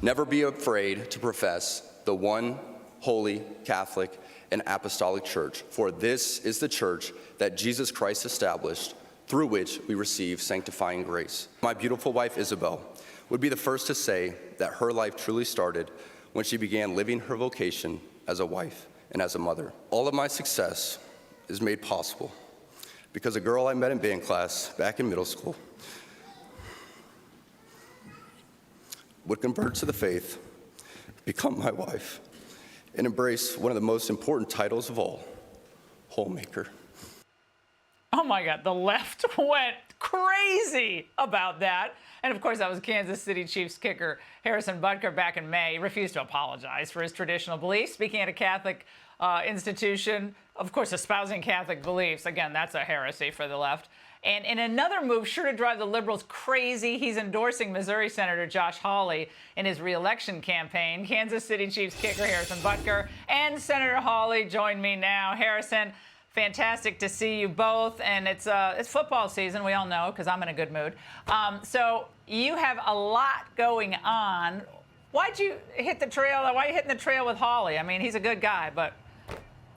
Never be afraid to profess the one holy, Catholic, and apostolic church, for this is the church that Jesus Christ established, through which we receive sanctifying grace. My beautiful wife, Isabel, would be the first to say that her life truly started when she began living her vocation as a wife and as a mother. All of my success is made possible because a girl I met in band class back in middle school would convert to the faith, become my wife, and embrace one of the most important titles of all, homemaker. Oh my God, the left went crazy about that. And of course, that was Kansas City Chiefs kicker Harrison Butker back in May. He refused to apologize for his traditional beliefs, speaking at a Catholic institution, of course, espousing Catholic beliefs. Again, that's a heresy for the left. And in another move sure to drive the liberals crazy, he's endorsing Missouri Senator Josh Hawley in his re-election campaign. Kansas City Chiefs kicker Harrison Butker and Senator Hawley join me now. Harrison, fantastic to see you both, and it's football season, we all know, because I'm in a good mood. So you have a lot going on. Why'd you hit the trail? Why are you hitting the trail with Hawley? I mean, he's a good guy, but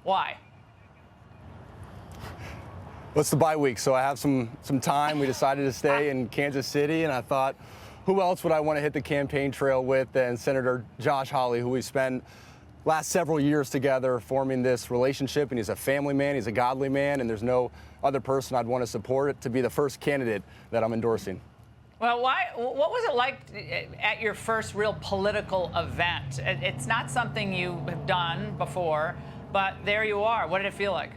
why? Well, it's the bye week, so I have some time. We decided to stay in Kansas City, and I thought, who else would I want to hit the campaign trail with than Senator Josh Hawley, who we spent last several years together forming this relationship, and he's a family man, he's a godly man, and there's no other person I'd want to support it to be the first candidate that I'm endorsing. Well, what was it like at your first real political event? It's not something you have done before, but there you are. What did it feel like?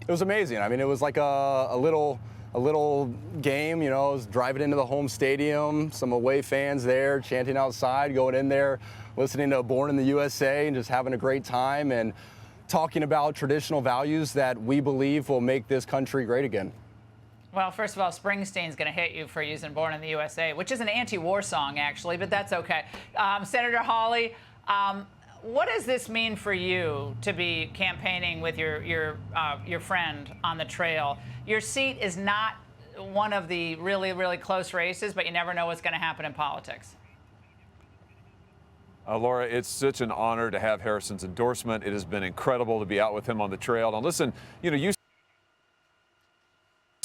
It was amazing. I mean, it was like a little game, you know. I was driving into the home stadium, some away fans there chanting outside, going in there, listening to Born in the USA and just having a great time and talking about traditional values that we believe will make this country great again. Well, first of all, Springsteen's going to hit you for using Born in the USA, which is an anti-war song, actually, but that's okay. Senator Hawley, what does this mean for you to be campaigning with your friend on the trail? Your seat is not one of the really, really close races, but you never know what's going to happen in politics. Laura, it's such an honor to have Harrison's endorsement. It has been incredible to be out with him on the trail. And listen, you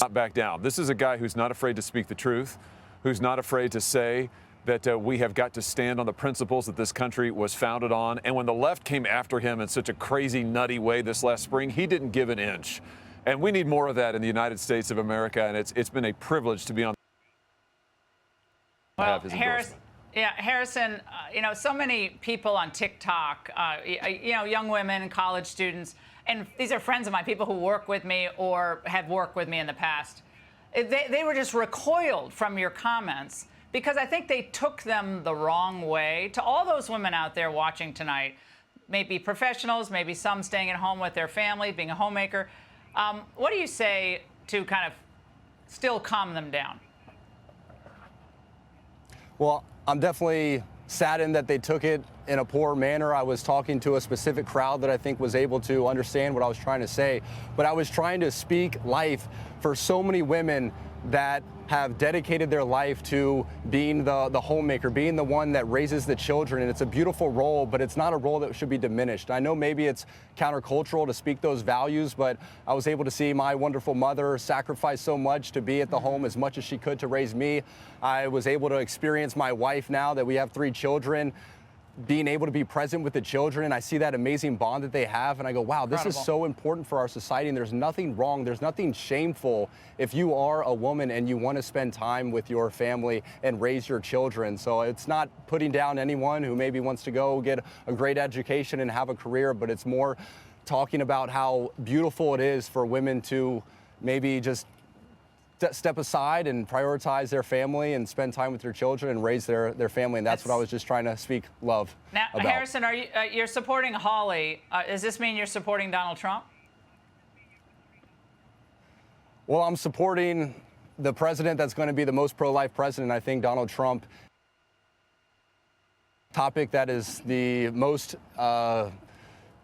not back down. This is a guy who's not afraid to speak the truth, who's not afraid to say that we have got to stand on the principles that this country was founded on. And when the left came after him in such a crazy, nutty way this last spring, he didn't give an inch. And we need more of that in the United States of America. And it's been a privilege to be on. Well, Harrison, so many people on TikTok, young women, college students, and these are friends of mine, people who work with me or have worked with me in the past. They were just recoiled from your comments because I think they took them the wrong way. To all those women out there watching tonight, maybe professionals, maybe some staying at home with their family, being a homemaker, what do you say to kind of still calm them down? Well, I'm definitely saddened that they took it in a poor manner. I was talking to a specific crowd that I think was able to understand what I was trying to say, but I was trying to speak life for so many women that have dedicated their life to being the homemaker, being the one that raises the children. And it's a beautiful role, but it's not a role that should be diminished. I know maybe it's countercultural to speak those values, but I was able to see my wonderful mother sacrifice so much to be at the home as much as she could to raise me. I was able to experience my wife, now that we have 3 children, being able to be present with the children, and I see that amazing bond that they have, and I go, wow, this is so important for our society, and there's nothing wrong, there's nothing shameful if you are a woman and you want to spend time with your family and raise your children. So it's not putting down anyone who maybe wants to go get a great education and have a career, but it's more talking about how beautiful it is for women to maybe just step aside and prioritize their family and spend time with their children and raise their family. And that's what I was just trying to speak love now, about. Harrison, are you're supporting Hawley. Does this mean you're supporting Donald Trump? Well, I'm supporting the president that's going to be the most pro-life president. I think Donald Trump, topic that is the most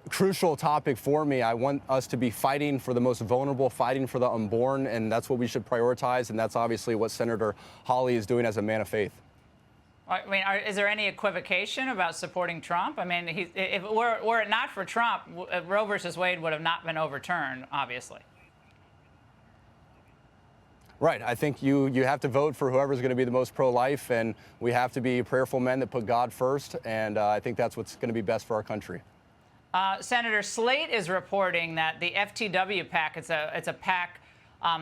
crucial topic for me. I want us to be fighting for the most vulnerable, fighting for the unborn, and that's what we should prioritize, and that's obviously what Senator Hawley is doing as a man of faith. I mean, is there any equivocation about supporting Trump? I mean, if were it not for Trump, Roe versus Wade would have not been overturned, obviously. Right. I think you have to vote for whoever's going to be the most pro-life, and we have to be prayerful men that put God first, and I think that's what's going to be best for our country. Senator, Slate is reporting that the FTW PAC, it's a PAC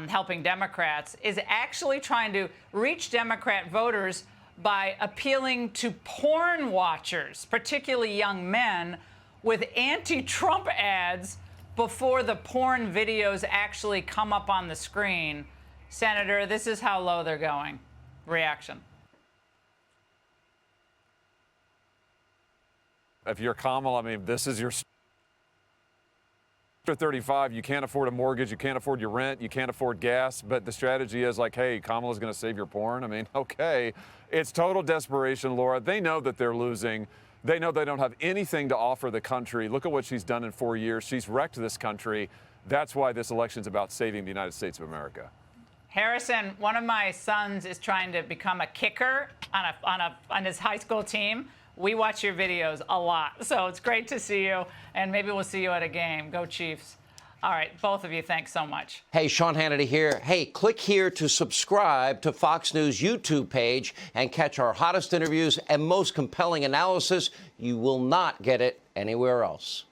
helping Democrats, is actually trying to reach Democrat voters by appealing to porn watchers, particularly young men, with anti-Trump ads before the porn videos actually come up on the screen. Senator, this is how low they're going. Reaction. If you're Kamala, I mean, this is your... After 35, you can't afford a mortgage, you can't afford your rent, you can't afford gas, but the strategy is like, hey, Kamala's going to save your porn. I mean, okay. It's total desperation, Laura. They know that they're losing. They know they don't have anything to offer the country. Look at what she's done in 4 years. She's wrecked this country. That's why this election's about saving the United States of America. Harrison, one of my sons is trying to become a kicker on his high school team. We watch your videos a lot, so it's great to see you, and maybe we'll see you at a game. Go Chiefs. All right, both of you, thanks so much. Hey, Sean Hannity here. Hey, click here to subscribe to Fox News YouTube page and catch our hottest interviews and most compelling analysis. You will not get it anywhere else.